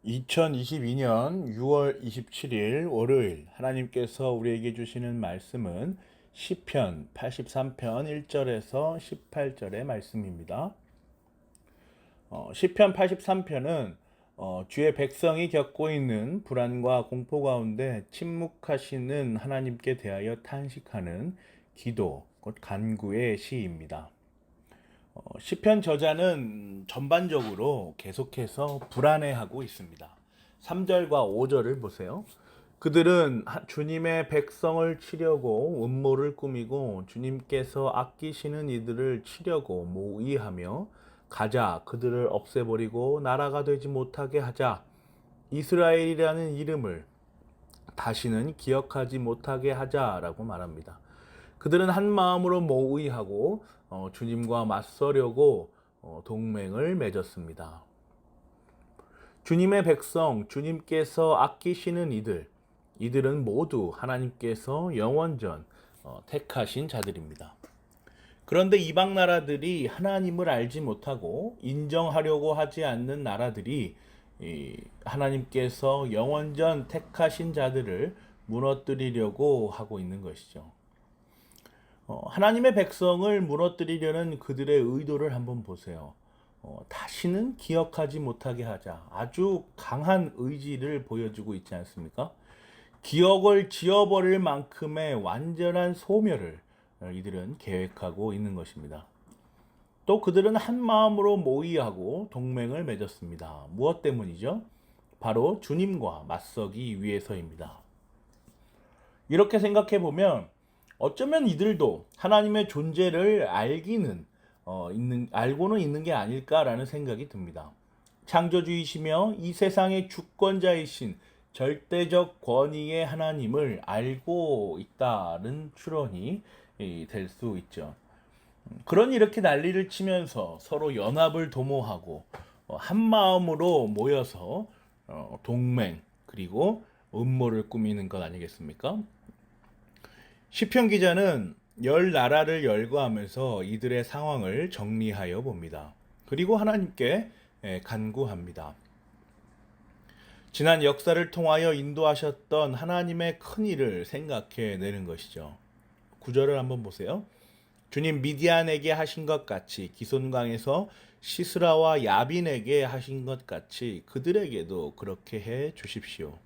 2022년 6월 27일 월요일 하나님께서 우리에게 주시는 말씀은 시편 83편 1절에서 18절의 말씀입니다. 시편 83편은 주의 백성이 겪고 있는 불안과 공포 가운데 침묵하시는 하나님께 대하여 탄식하는 기도, 곧 간구의 시입니다. 시편 저자는 전반적으로 계속해서 불안해하고 있습니다. 3절과 5절을 보세요. 그들은 주님의 백성을 치려고 음모를 꾸미고 주님께서 아끼시는 이들을 치려고 모의하며 가자 그들을 없애버리고 나라가 되지 못하게 하자 이스라엘이라는 이름을 다시는 기억하지 못하게 하자라고 말합니다. 그들은 한 마음으로 모의하고 주님과 맞서려고 동맹을 맺었습니다. 주님의 백성, 주님께서 아끼시는 이들은 모두 하나님께서 영원전 택하신 자들입니다. 그런데 이방 나라들이 하나님을 알지 못하고 인정하려고 하지 않는 나라들이 하나님께서 영원전 택하신 자들을 무너뜨리려고 하고 있는 것이죠. 하나님의 백성을 무너뜨리려는 그들의 의도를 한번 보세요. 다시는 기억하지 못하게 하자. 아주 강한 의지를 보여주고 있지 않습니까? 기억을 지워버릴 만큼의 완전한 소멸을 이들은 계획하고 있는 것입니다. 또 그들은 한 마음으로 모의하고 동맹을 맺었습니다. 무엇 때문이죠? 바로 주님과 맞서기 위해서입니다. 이렇게 생각해 보면 어쩌면 이들도 하나님의 존재를 알고는 있는 게 아닐까라는 생각이 듭니다. 창조주이시며 이 세상의 주권자이신 절대적 권위의 하나님을 알고 있다는 추론이 될 수 있죠. 그러니 이렇게 난리를 치면서 서로 연합을 도모하고 한 마음으로 모여서 동맹 그리고 음모를 꾸미는 것 아니겠습니까? 시편 기자는 열 나라를 열거하면서 이들의 상황을 정리하여 봅니다. 그리고 하나님께 간구합니다. 지난 역사를 통하여 인도하셨던 하나님의 큰 일을 생각해 내는 것이죠. 구절을 한번 보세요. 주님 미디안에게 하신 것 같이 기손강에서 시스라와 야빈에게 하신 것 같이 그들에게도 그렇게 해 주십시오.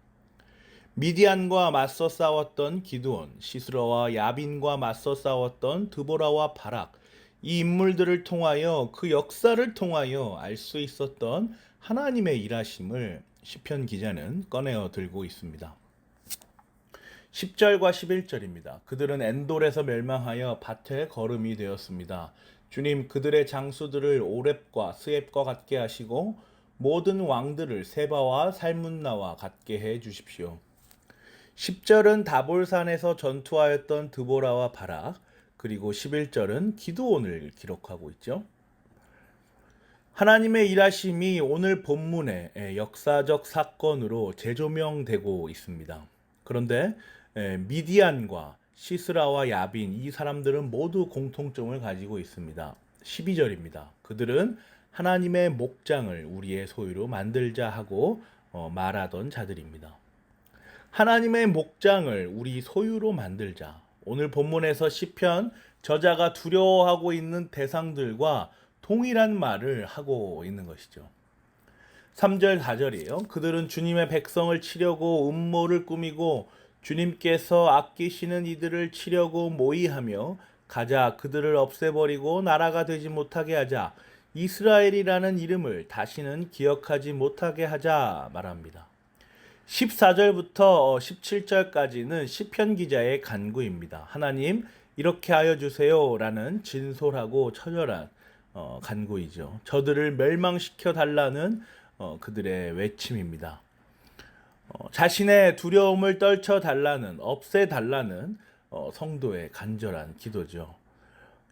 미디안과 맞서 싸웠던 기드온, 시스라와 야빈과 맞서 싸웠던 드보라와 바락, 이 인물들을 통하여 그 역사를 통하여 알 수 있었던 하나님의 일하심을 시편 기자는 꺼내어 들고 있습니다. 10절과 11절입니다. 그들은 엔돌에서 멸망하여 밭에 거름이 되었습니다. 주님 그들의 장수들을 오렙과 스앱과 같게 하시고 모든 왕들을 세바와 살문나와 같게 해 주십시오. 10절은 다볼산에서 전투하였던 드보라와 바락, 그리고 11절은 기드온을 기록하고 있죠. 하나님의 일하심이 오늘 본문의 역사적 사건으로 재조명되고 있습니다. 그런데 미디안과 시스라와 야빈 이 사람들은 모두 공통점을 가지고 있습니다. 12절입니다. 그들은 하나님의 목장을 우리의 소유로 만들자 하고 말하던 자들입니다. 하나님의 목장을 우리 소유로 만들자. 오늘 본문에서 시편 저자가 두려워하고 있는 대상들과 동일한 말을 하고 있는 것이죠. 3절 4절이에요. 그들은 주님의 백성을 치려고 음모를 꾸미고 주님께서 아끼시는 이들을 치려고 모의하며 가자 그들을 없애버리고 나라가 되지 못하게 하자 이스라엘이라는 이름을 다시는 기억하지 못하게 하자 말합니다. 14절부터 17절까지는 시편 기자의 간구입니다. 하나님 이렇게 하여 주세요 라는 진솔하고 처절한 간구이죠. 저들을 멸망시켜 달라는 그들의 외침입니다. 자신의 두려움을 떨쳐 달라는 없애 달라는 성도의 간절한 기도죠.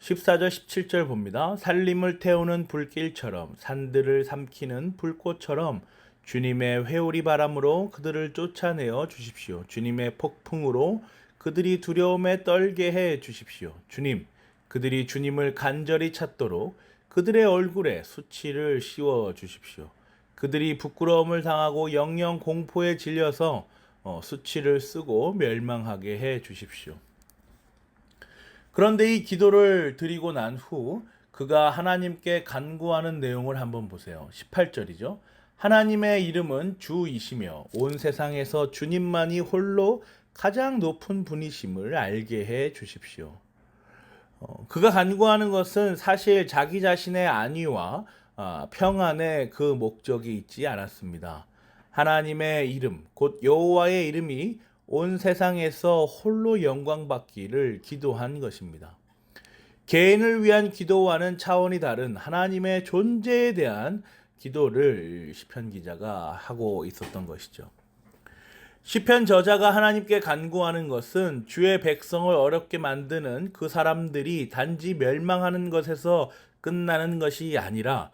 14절 17절 봅니다. 산림을 태우는 불길처럼 산들을 삼키는 불꽃처럼 주님의 회오리 바람으로 그들을 쫓아내어 주십시오. 주님의 폭풍으로 그들이 두려움에 떨게 해 주십시오. 주님, 그들이 주님을 간절히 찾도록 그들의 얼굴에 수치를 씌워 주십시오. 그들이 부끄러움을 당하고 영영 공포에 질려서 수치를 쓰고 멸망하게 해 주십시오. 그런데 이 기도를 드리고 난 후 그가 하나님께 간구하는 내용을 한번 보세요. 18절이죠. 하나님의 이름은 주이시며 온 세상에서 주님만이 홀로 가장 높은 분이심을 알게 해 주십시오. 그가 간구하는 것은 사실 자기 자신의 안위와 평안의 그 목적이 있지 않았습니다. 하나님의 이름, 곧 여호와의 이름이 온 세상에서 홀로 영광받기를 기도한 것입니다. 개인을 위한 기도와는 차원이 다른 하나님의 존재에 대한 기도를 시편 기자가 하고 있었던 것이죠. 시편 저자가 하나님께 간구하는 것은 주의 백성을 어렵게 만드는 그 사람들이 단지 멸망하는 것에서 끝나는 것이 아니라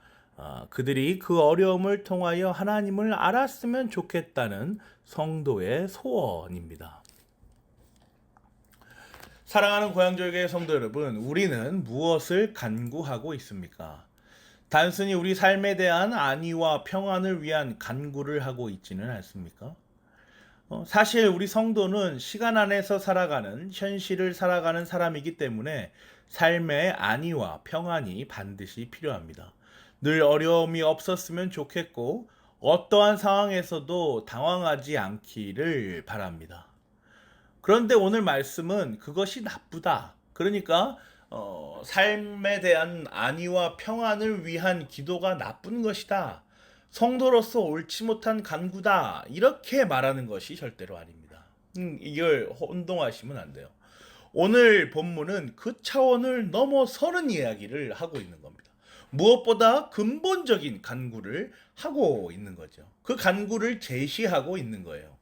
그들이 그 어려움을 통하여 하나님을 알았으면 좋겠다는 성도의 소원입니다. 사랑하는 고향절교회 성도 여러분, 우리는 무엇을 간구하고 있습니까? 단순히 우리 삶에 대한 안위와 평안을 위한 간구를 하고 있지는 않습니까? 사실 우리 성도는 시간 안에서 살아가는, 현실을 살아가는 사람이기 때문에 삶의 안위와 평안이 반드시 필요합니다. 늘 어려움이 없었으면 좋겠고 어떠한 상황에서도 당황하지 않기를 바랍니다. 그런데 오늘 말씀은 그것이 나쁘다. 그러니까 삶에 대한 안위와 평안을 위한 기도가 나쁜 것이다. 성도로서 옳지 못한 간구다. 이렇게 말하는 것이 절대로 아닙니다. 이걸 혼동하시면 안 돼요. 오늘 본문은 그 차원을 넘어서는 이야기를 하고 있는 겁니다. 무엇보다 근본적인 간구를 하고 있는 거죠. 그 간구를 제시하고 있는 거예요.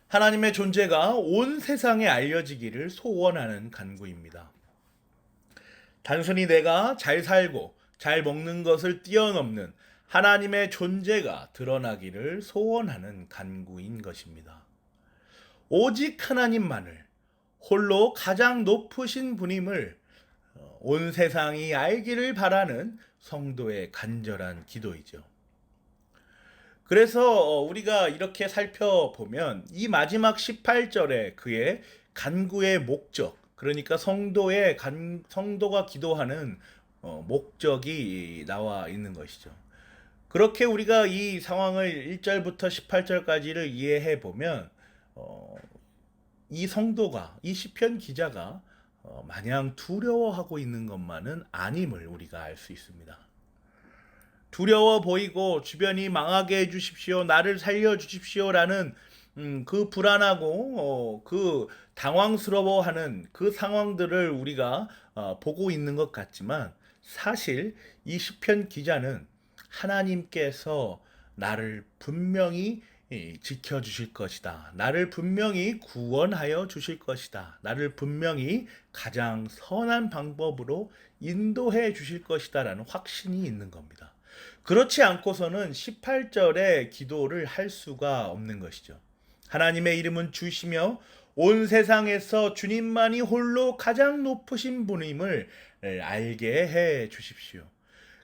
하나님의 존재가 온 세상에 알려지기를 소원하는 간구입니다. 단순히 내가 잘 살고 잘 먹는 것을 뛰어넘는 하나님의 존재가 드러나기를 소원하는 간구인 것입니다. 오직 하나님만을 홀로 가장 높으신 분임을 온 세상이 알기를 바라는 성도의 간절한 기도이죠. 그래서 우리가 이렇게 살펴보면 이 마지막 18절에 그의 간구의 목적, 그러니까 성도가 기도하는 목적이 나와 있는 것이죠. 그렇게 우리가 이 상황을 1절부터 18절까지를 이해해 보면 이 성도가, 이 시편 기자가 마냥 두려워하고 있는 것만은 아님을 우리가 알 수 있습니다. 두려워 보이고 주변이 망하게 해주십시오, 나를 살려주십시오라는 그 불안하고 그 당황스러워하는 그 상황들을 우리가 보고 있는 것 같지만 사실 이 시편 기자는 하나님께서 나를 분명히 지켜주실 것이다. 나를 분명히 구원하여 주실 것이다. 나를 분명히 가장 선한 방법으로 인도해 주실 것이다 라는 확신이 있는 겁니다. 그렇지 않고서는 18절의 기도를 할 수가 없는 것이죠. 하나님의 이름은 주시며 온 세상에서 주님만이 홀로 가장 높으신 분임을 알게 해 주십시오.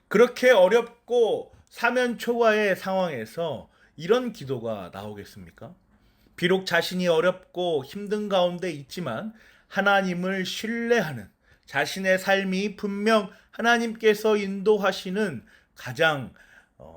그렇게 어렵고 사면초가의 상황에서 이런 기도가 나오겠습니까? 비록 자신이 어렵고 힘든 가운데 있지만 하나님을 신뢰하는 자신의 삶이 분명 하나님께서 인도하시는 가장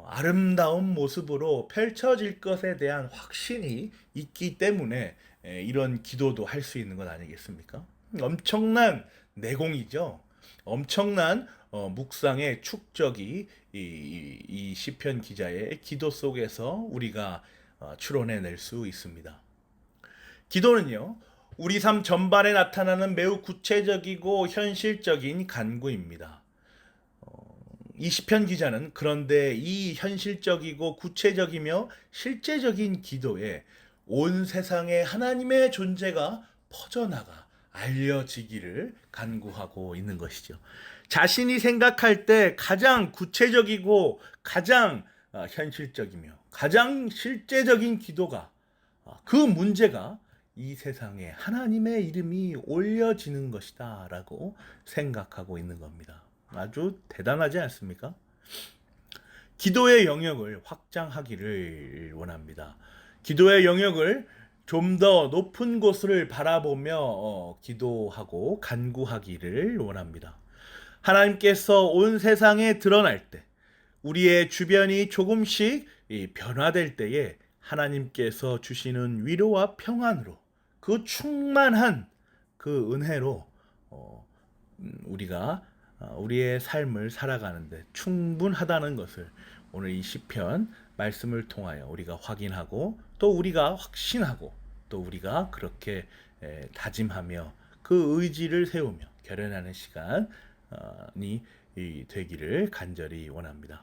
아름다운 모습으로 펼쳐질 것에 대한 확신이 있기 때문에 이런 기도도 할 수 있는 것 아니겠습니까? 엄청난 내공이죠. 엄청난 묵상의 축적이 이 시편 기자의 기도 속에서 우리가 추론해낼 수 있습니다. 기도는요, 우리 삶 전반에 나타나는 매우 구체적이고 현실적인 간구입니다. 이 시편 기자는 그런데 이 현실적이고 구체적이며 실제적인 기도에 온 세상에 하나님의 존재가 퍼져나가 알려지기를 간구하고 있는 것이죠. 자신이 생각할 때 가장 구체적이고 가장 현실적이며 가장 실제적인 기도가 그 문제가 이 세상에 하나님의 이름이 올려지는 것이다 라고 생각하고 있는 겁니다. 아주 대단하지 않습니까? 기도의 영역을 확장하기를 원합니다. 기도의 영역을 좀 더 높은 곳을 바라보며 기도하고 간구하기를 원합니다. 하나님께서 온 세상에 드러날 때, 우리의 주변이 조금씩 변화될 때에 하나님께서 주시는 위로와 평안으로, 그 충만한 그 은혜로 우리가 우리의 삶을 살아가는데 충분하다는 것을 오늘 이 시편 말씀을 통하여 우리가 확인하고, 또 우리가 확신하고, 또 우리가 그렇게 다짐하며 그 의지를 세우며 결연하는 시간이 되기를 간절히 원합니다.